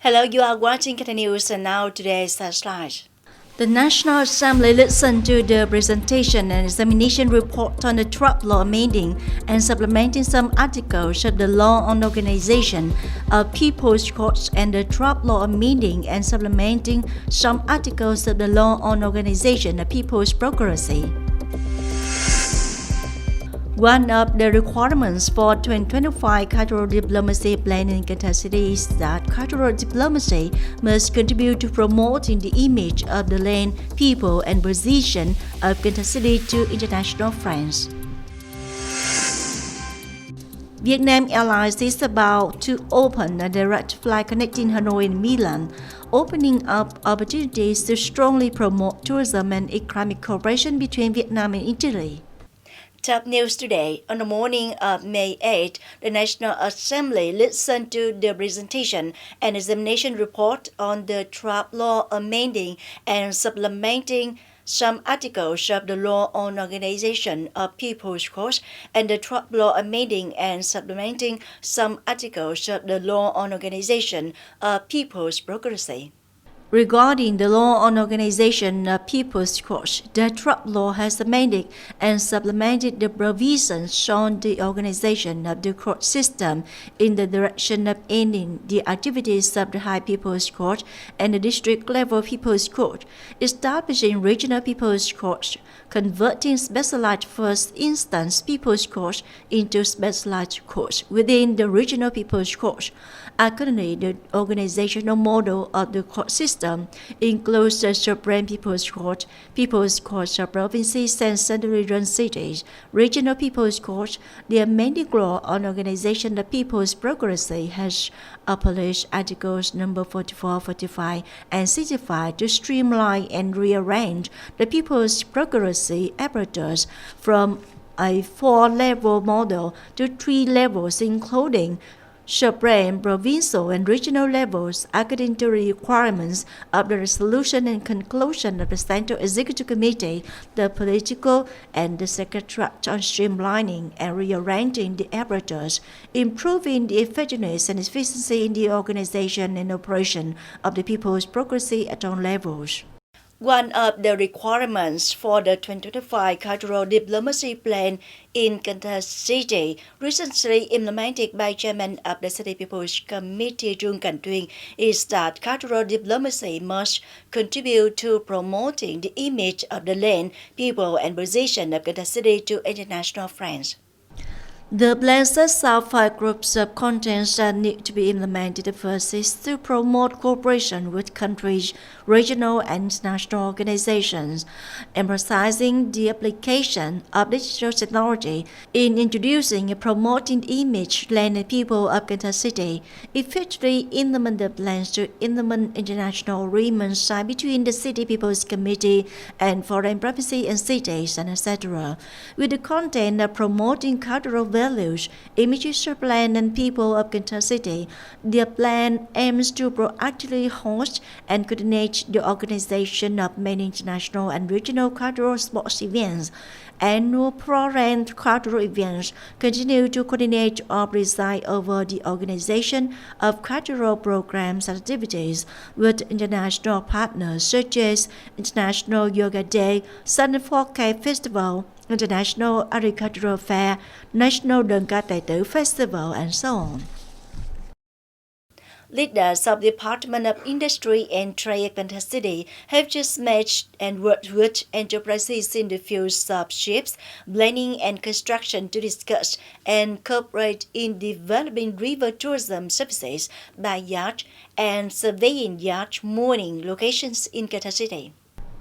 Hello, you are watching Kênh News and now today's slide. The National Assembly listened to the presentation and examination report on the draft law amending and supplementing some articles of the law on organization of people's courts and the draft law amending and supplementing some articles of the law on organization of people's procuracy. One of the requirements for 2025 cultural diplomacy plan in Cần Thơ City is that cultural diplomacy must contribute to promoting the image of the land, people, and position of Cần Thơ City to international friends. Vietnam Airlines is about to open a direct flight connecting Hanoi and Milan, opening up opportunities to strongly promote tourism and economic cooperation between Vietnam and Italy. Top news today. On the morning of May 8, the National Assembly listened to the presentation and examination report on the draft law amending and supplementing some articles of the law on organization of people's courts and the draft law amending and supplementing some articles of the law on organization of people's procuracy. Regarding the law on organization of people's courts, the draft law has amended and supplemented the provisions on the organization of the court system in the direction of ending the activities of the High People's Court and the district level People's Court, establishing regional People's Courts, converting specialized first instance People's Courts into specialized courts within the regional People's Courts. Accordingly, the organizational model of the court system includes the Supreme People's Court, People's Courts of provinces and centrally run cities, regional People's Courts. The amended law on organization of People's Procuracy has abolished Articles number 44, 45, and 65 to streamline and rearrange the People's Procuracy apparatus from a 4-level model to 3 levels, including Supreme, provincial, and regional levels according to the requirements of the resolution and conclusion of the Central Executive Committee, the political and the Secretariat on streamlining and rearranging the apparatus, improving the effectiveness and efficiency in the organization and operation of the People's Procuracy at all levels. One of the requirements for the 2025 Cultural Diplomacy Plan in Cần Thơ City, recently implemented by Chairman of the City People's Committee Chương, is that cultural diplomacy must contribute to promoting the image of the land, people, and position of Cần Thơ City to international friends. The plan sets out 5 groups of contents that need to be implemented. The first is to promote cooperation with countries, regional and international organizations, emphasizing the application of digital technology in introducing and promoting the image, land, and people of Cần Thơ City, effectively implement the plans to implement international agreements signed between the City People's Committee and foreign provinces and cities, and etc., with the content of promoting cultural values, images of land and people of Cần Thơ City. The plan aims to proactively host and coordinate the organization of many international and regional cultural sports events. Annual foreign cultural events continue to coordinate or preside over the organization of cultural programs and activities with international partners such as International Yoga Day, Sun Forecast Festival, International Agricultural Fair, National Đơn Ca Tài Tử Festival, and so on. Leaders of the Department of Industry and Trade Cần Thơ City have just met and worked with enterprises in the fields of ships, planning and construction to discuss and cooperate in developing river tourism services by yacht and surveying yacht mooring locations in Cần Thơ City.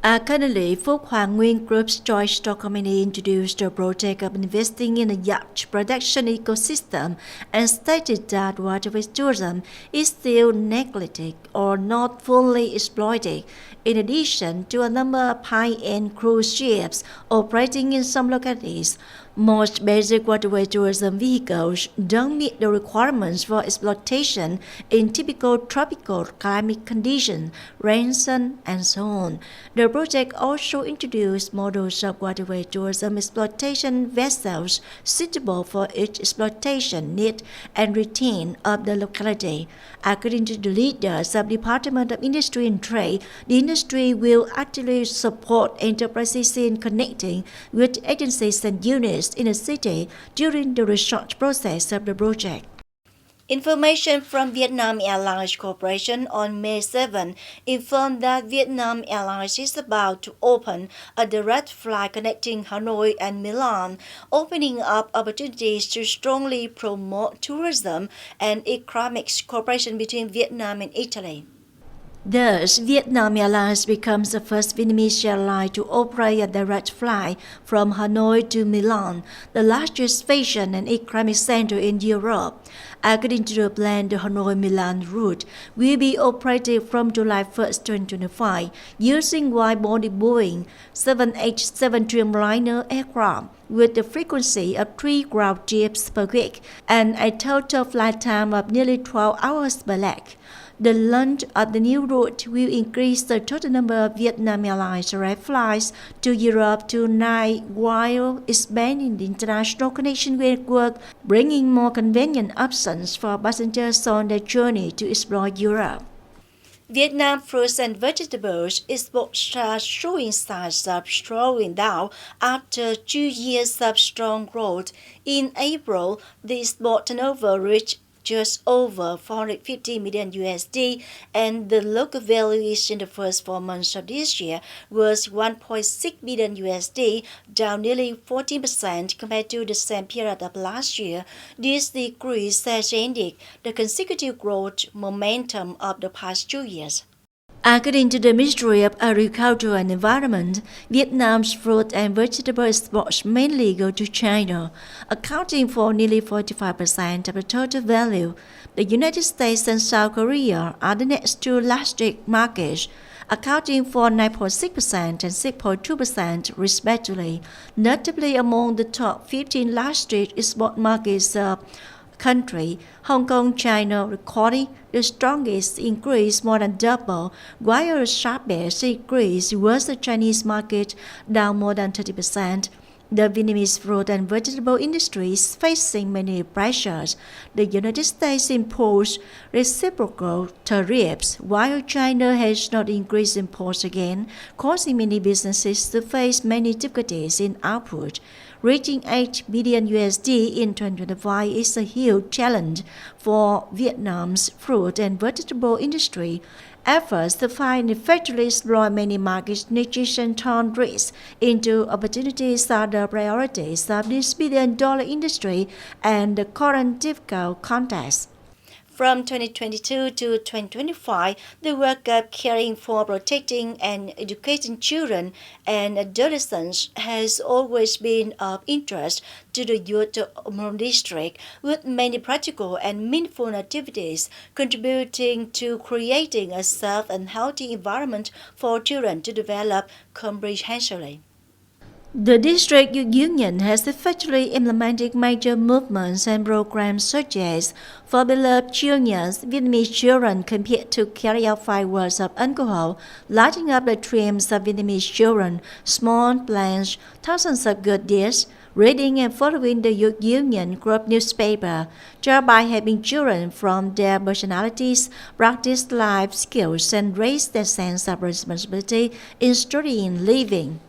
Currently, Phúc Hoàng Nguyên Group's Joint Stock Company introduced the project of investing in a yacht production ecosystem and stated that waterways tourism is still neglected or not fully exploited, in addition to a number of high-end cruise ships operating in some localities. Most basic waterway tourism vehicles don't meet the requirements for exploitation in typical tropical climate conditions, rain, sun, and so on. The project also introduced models of waterway tourism exploitation vessels suitable for each exploitation need and routine of the locality. According to the leaders of Department of Industry and Trade, the industry will actively support enterprises in connecting with agencies and units in the city during the research process of the project. Information from Vietnam Airlines Corporation on May 7 informed that Vietnam Airlines is about to open a direct flight connecting Hanoi and Milan, opening up opportunities to strongly promote tourism and economic cooperation between Vietnam and Italy. Thus, Vietnam Airlines becomes the first Vietnamese airline to operate a direct flight from Hanoi to Milan, the largest fashion and economic center in Europe. According to the plan, the Hanoi-Milan route will be operated from July 1, 2025, using wide-body Boeing 787 Dreamliner aircraft with a frequency of 3 ground trips per week and a total flight time of nearly 12 hours per leg. The launch of the new route will increase the total number of Vietnam Airlines direct flights to Europe to 9 while expanding the international connection network, bringing more convenient options for passengers on their journey to explore Europe. Vietnam fruits and vegetables exports are showing signs of slowing down after 2 years of strong growth. In April, the export turnover reached just over 450 million USD, and the local valuation in the first 4 months of this year was 1.6 billion USD, down nearly 14% compared to the same period of last year. This decrease has ended the consecutive growth momentum of the past 2 years. According to the Ministry of Agriculture and Environment, Vietnam's fruit and vegetable exports mainly go to China, accounting for nearly 45% of the total value. The United States and South Korea are the next two largest markets, accounting for 9.6% and 6.2% respectively. Notably, among the top 15 largest export markets of country, Hong Kong, China recording the strongest increase, more than double, while the sharpest increase was the Chinese market, down more than 30%. The Vietnamese fruit and vegetable industry is facing many pressures. The United States imposed reciprocal tariffs, while China has not increased imports again, causing many businesses to face many difficulties in output. Reaching 8 billion USD in 2025 is a huge challenge for Vietnam's fruit and vegetable industry. Efforts to find effectively exploit many market niches and turn risks into opportunities are the priorities of this billion-dollar industry and the current difficult context. From 2022 to 2025, the work of caring for, protecting, and educating children and adolescents has always been of interest to the youth of Mong District, with many practical and meaningful activities contributing to creating a safe and healthy environment for children to develop comprehensively. The District Youth Union has effectively implemented major movements and programs such as For Beloved Children, Vietnamese children compete to carry out 5 words of alcohol, lighting up the dreams of Vietnamese children, small plans, thousands of good deeds, reading and following the Youth Union group newspaper, just by helping children from their personalities, practice life skills, and raise their sense of responsibility in studying and living.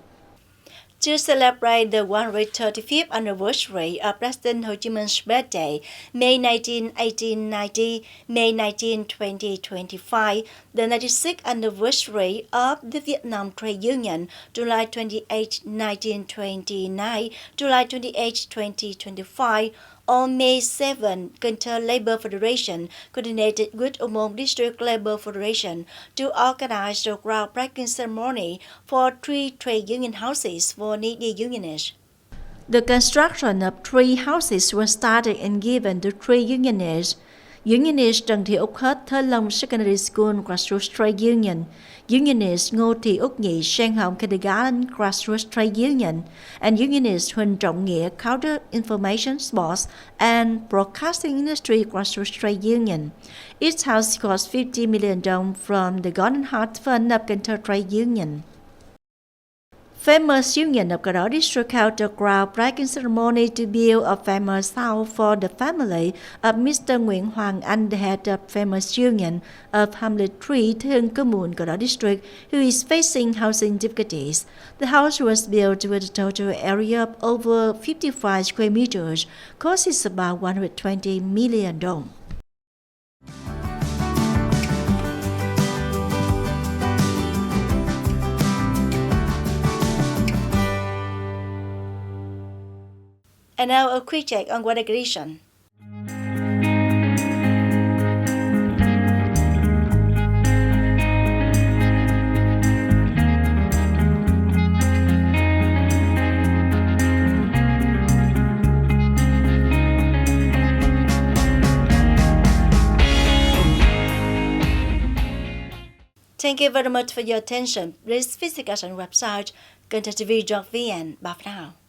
To celebrate the 135th anniversary of President Ho Chi Minh's birthday, May 19, 1890, May 19, 2025, the 96th anniversary of the Vietnam Trade Union, July 28, 1929, July 28, 2025, on May 7, Cần Thơ Labour Federation coordinated with Mong District Labour Federation to organize the groundbreaking ceremony for 3 trade union houses for needy unionists. The construction of 3 houses was started and given to 3 unionists. Unionist Trần Thị Úc Hết, Thơ Long Secondary School Grassroots Trade Union, Unionist Ngô Thị Úc Nhị, Sen Hồng Kindergarten Grassroots Trade Union, and Unionist Huỳnh Trọng Nghĩa, Counter Information Sports and Broadcasting Industry Grassroots Trade Union. Each house cost 50 million dong from the Golden Heart Fund of Cần Thơ Trade Union. Famous union of Cần Thơ District held a groundbreaking ceremony to build a famous house for the family of Mr. Nguyễn Hoàng Anh, the head of famous union of Hamlet 3, Thương Cơ Mùn, Cần Thơ District, who is facing housing difficulties. The house was built with a total area of over 55 square meters, costs about 120 million dong. And now a quick check on weather condition. Thank you very much for your attention. Please visit us on website kênh TV.vn. Bye for now.